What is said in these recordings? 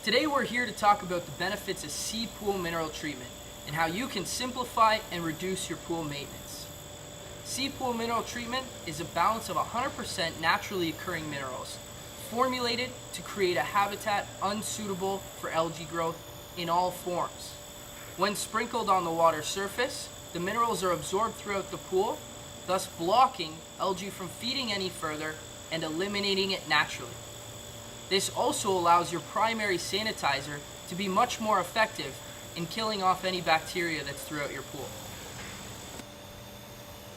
Today we're here to talk about the benefits of Cpool mineral treatment and how you can simplify and reduce your pool maintenance. Cpool mineral treatment is a balance of 100% naturally occurring minerals formulated to create a habitat unsuitable for algae growth in all forms. When sprinkled on the water surface, the minerals are absorbed throughout the pool, thus blocking algae from feeding any further and eliminating it naturally. This also allows your primary sanitizer to be much more effective in killing off any bacteria that's throughout your pool.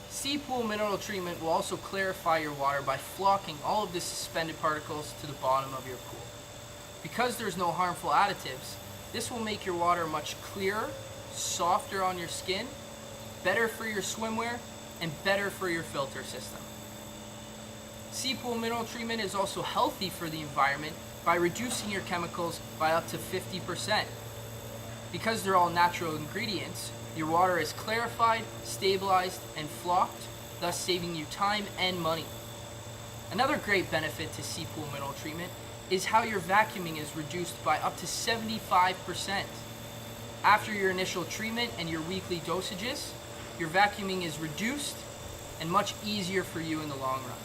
Cpool mineral treatment will also clarify your water by flocking all of the suspended particles to the bottom of your pool. Because there's no harmful additives, this will make your water much clearer, softer on your skin, better for your swimwear, and better for your filter system. Cpool mineral treatment is also healthy for the environment by reducing your chemicals by up to 50%. Because they're all natural ingredients, your water is clarified, stabilized, and flocked, thus saving you time and money. Another great benefit to Cpool mineral treatment is how your vacuuming is reduced by up to 75%. After your initial treatment and your weekly dosages, your vacuuming is reduced and much easier for you in the long run.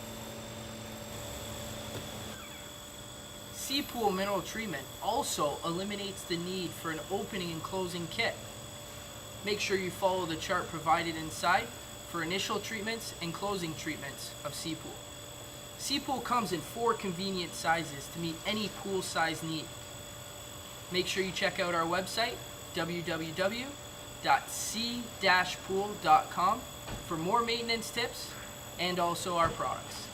Cpool mineral treatment also eliminates the need for an opening and closing kit. Make sure you follow the chart provided inside for initial treatments and closing treatments of Cpool. Cpool comes in 4 convenient sizes to meet any pool size need. Make sure you check out our website, www.c-pool.com, for more maintenance tips and also our products.